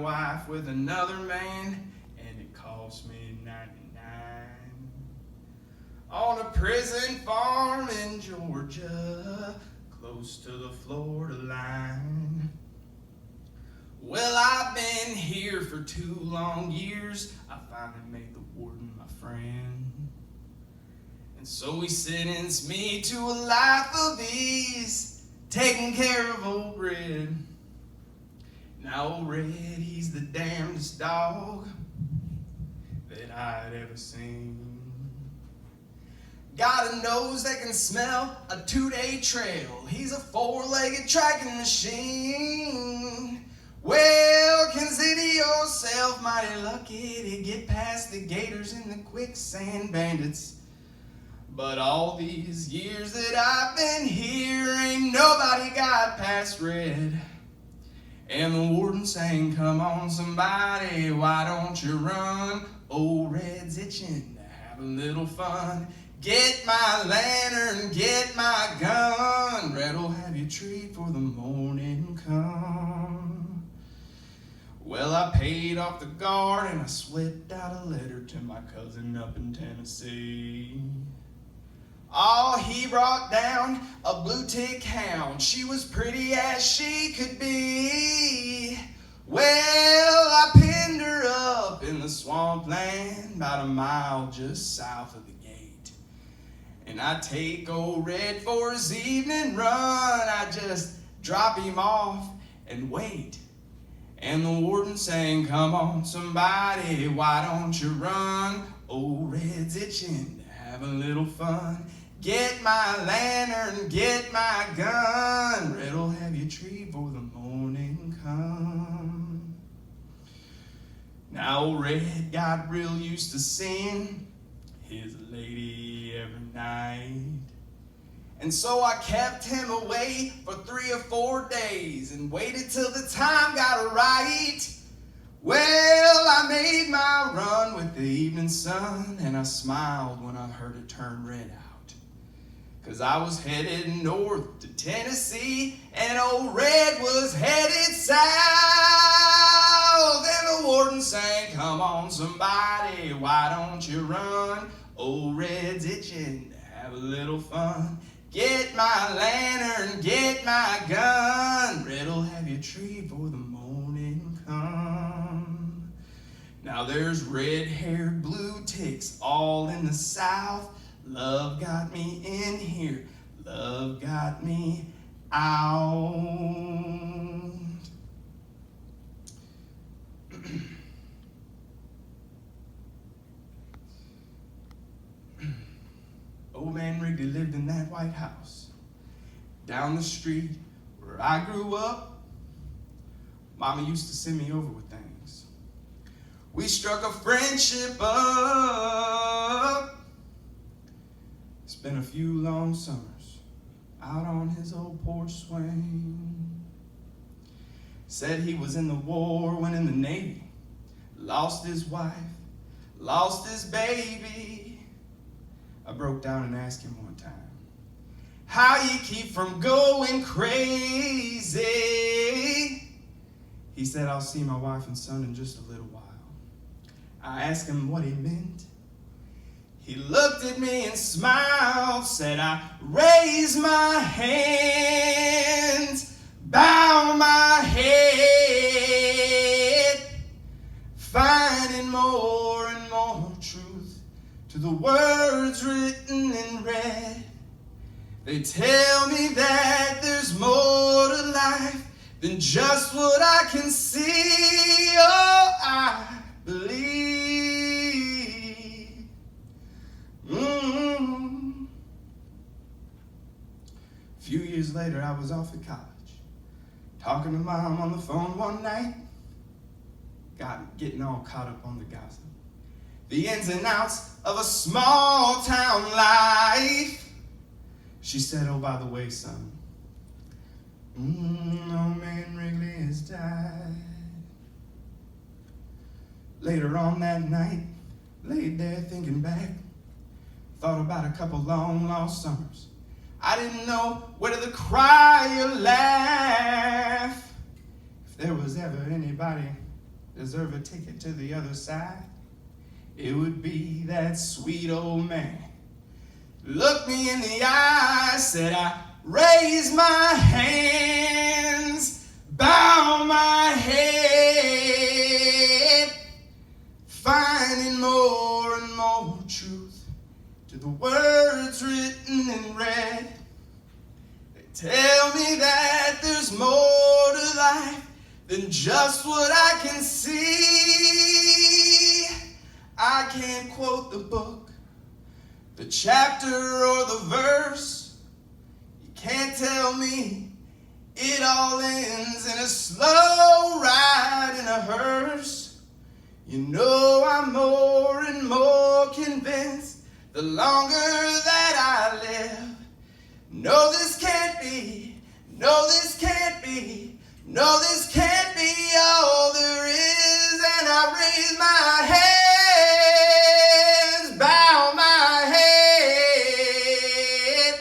wife with another man, and it cost me 99. On a prison farm in Georgia, close to the Florida line. Well, I've been here for 2 long years. I finally made the warden my friend. And so he sentenced me to a life of ease, taking care of old Red. Now old Red, he's the damnedest dog that I'd ever seen. Got a nose that can smell a 2-day trail. He's a 4-legged tracking machine. Well, consider yourself mighty lucky to get past the gators and the quicksand bandits. But all these years that I've been here, ain't nobody got past Red. And the warden saying, come on somebody, why don't you run? Old Red's itching to have a little fun. Get my lantern, get my gun. Red'll have you treat for the morning come. Well, I paid off the guard and I slipped out a letter to my cousin up in Tennessee. Oh, he brought down a blue tick hound. She was pretty as she could be. Well, I pinned her up in the swampland, about a mile just south of the gate. And I take old Red for his evening run. I just drop him off and wait. And the warden saying, come on somebody, why don't you run? Old Red's itching to have a little fun. Get my lantern, get my gun. Red'll have you treat for the morning come. Now old Red got real used to seeing his lady every night. And so I kept him away for 3 or 4 days and waited till the time got right. Well, I made my run with the evening sun, and I smiled when I heard it turn red out. 'Cause I was headed north to Tennessee, and old Red was headed south. And the warden sang, come on somebody, why don't you run? Old Red's itching to have a little fun. Get my lantern, get my gun. Red'll have you treat for the morning come. Now there's red-haired blue ticks all in the south. Love got me in here, love got me out. Old man Wrigley lived in that white house down the street where I grew up. Mama used to send me over with things. We struck a friendship up. It's been a few long summers out on his old porch swing. Said he was in the war, went in the Navy, lost his wife, lost his baby. I broke down and asked him one time, how you keep from going crazy? He said, I'll see my wife and son in just a little while. I asked him what he meant. He looked at me and smiled, said, I raise my hands, bow my head, finding more and more truth to the words written in red. They tell me that there's more to life than just what I can see. Oh, I believe. A few years later, I was off at college, talking to Mom on the phone one night, getting all caught up on the gossip, the ins and outs of a small town life. She said, oh, by the way, son, old man Wrigley has died. Later on that night, laid there thinking back, thought about a couple long lost summers. I didn't know whether to cry or laugh. If there was ever anybody deserve a ticket to the other side, it would be that sweet old man. Looked me in the eye, said I raise my hands, bow my head, finding more and more truth to the words written in red. They tell me that there's more to life than just what I can see. I can't quote the book, the chapter or the verse. You can't tell me it all ends in a slow ride in a hearse. You know I'm more and more convinced the longer that I live. No, this can't be, no, this can't be, no, this can't be all there is. And I raise my hands, bow my head,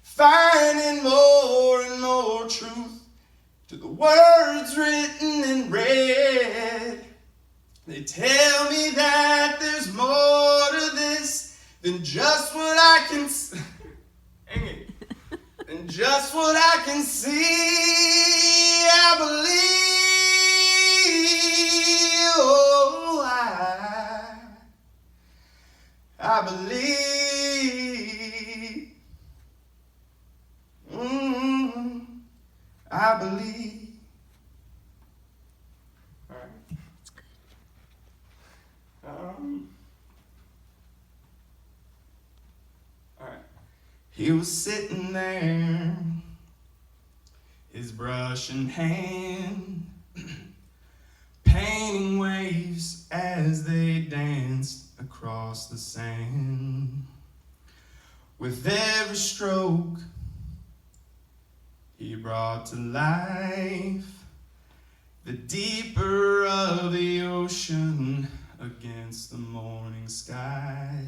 finding more and more truth to the words written in red. They tell me that there's more to this than just what I can than just what I can see. I believe, oh, I believe, I believe. All right. That's good. All right. He was sitting there, his brush in hand, painting waves as they danced across the sand. With every stroke he brought to life the deeper of the ocean against the morning sky.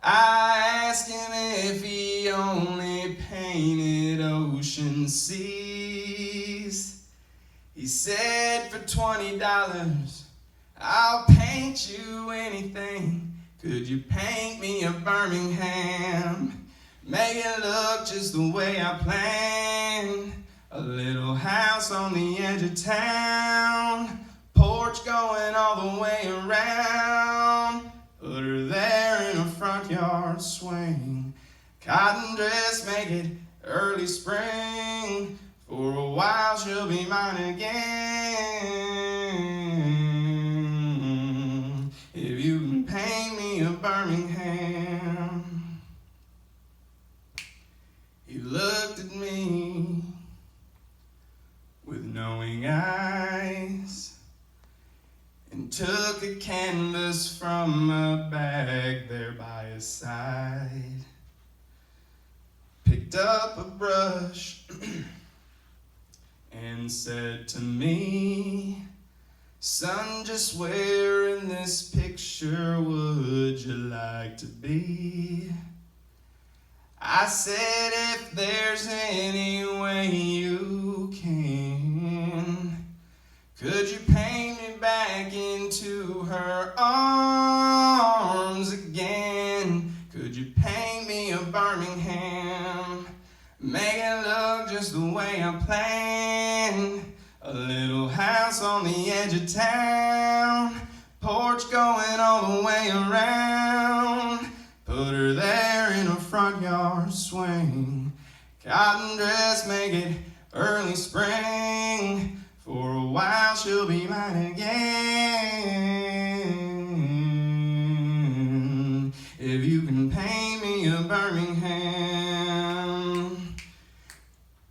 I asked him if he only painted ocean seas. He said, for $20, I'll paint you anything. Could you paint me a Birmingham? Make it look just the way I planned. A little house on the edge of town, porch going all the way around. Put her there in a front yard swing. Cotton dress, make it early spring. For a while she'll be mine again. If you can paint me a Birmingham. He looked at me with knowing eyes and took a canvas from a bag there by his side. Picked up a brush and said to me, son, just where in this picture would you like to be? I said, if there's any way you can, could you paint me back into her arms again? Could you paint me a Birmingham? Make it look just the way I planned. A little house on the edge of town, porch going all the way around. Put her there in a front yard swing. Cotton dress, make it early spring. For a while she'll be mine again. If you can paint me a Birmingham,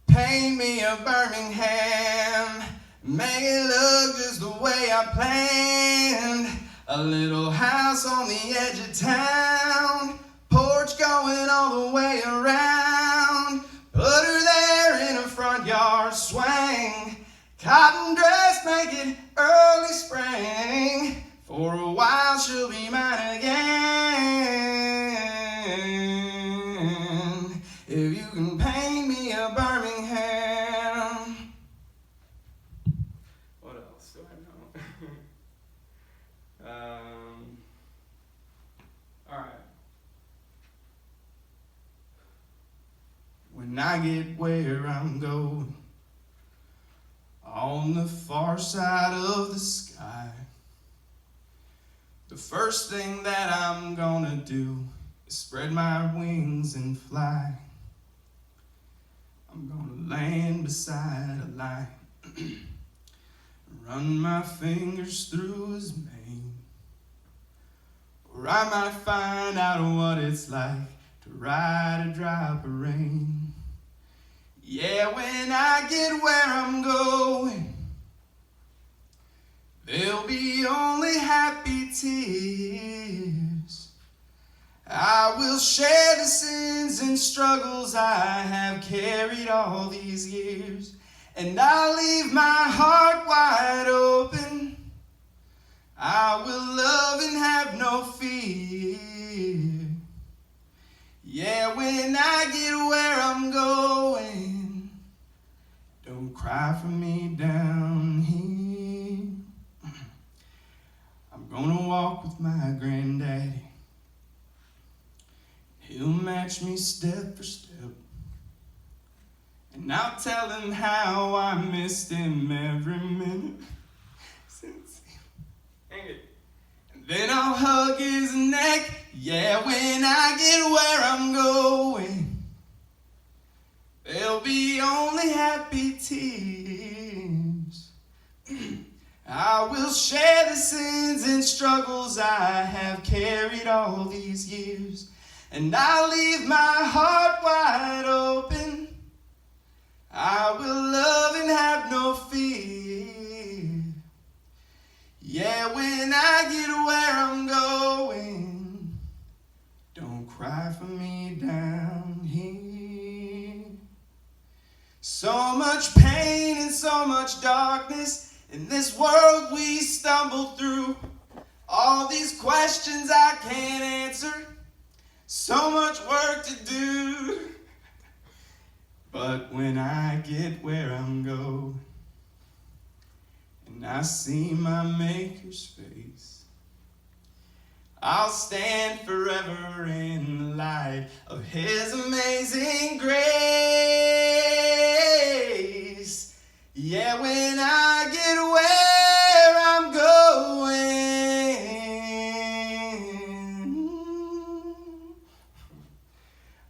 paint me a Birmingham. Make it look just the way I planned. A little house on the edge of town, porch going all the way around. Put her there in a front yard swing. Cotton dress, make it early spring. For a while she'll be mine again. If you can paint me a Birmingham. What else do I know? when I get where I'm going. On the far side of the sky, the first thing that I'm gonna do is spread my wings and fly. I'm gonna land beside a lion, run my fingers through his mane, or I might find out what it's like to ride a drop of rain. Yeah, when I get where I'm going, there'll be only happy tears. I will share the sins and struggles I have carried all these years, and I'll leave my heart wide open. I will love and have no fear. Yeah, when I get where I'm going, don't cry for me down here. I'm gonna walk with my granddaddy. He'll match me step for step, and I'll tell him how I missed him every minute since he... Hang it. And then I'll hug his neck. Yeah, when I get where I'm going, there'll be only happy tears. I will share the sins and struggles I have carried all these years, and I'll leave my heart wide open. I will love and have no fear. Yeah, when I get where I'm going, don't cry for me down here. So much pain and so much darkness in this world we stumble through. All these questions I can't answer, so much work to do. But when I get where I'm going, and I see my Maker's face, I'll stand forever in the light of His amazing grace. Yeah, when I get where I'm going,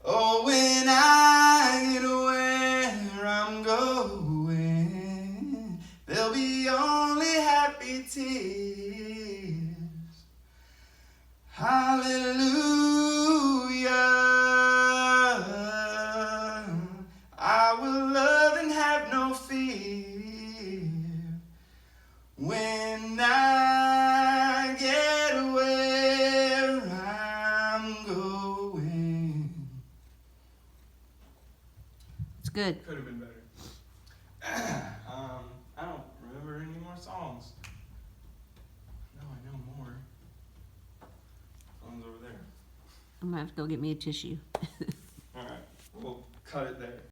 oh, when I get where I'm going, there'll be only happy tears. Hallelujah. I will love and have no fear when I get where I'm going. It's good. Could have been better. I don't remember any more songs. No, I know more. Phone's over there. I'm gonna have to go get me a tissue. All right, we'll cut it there.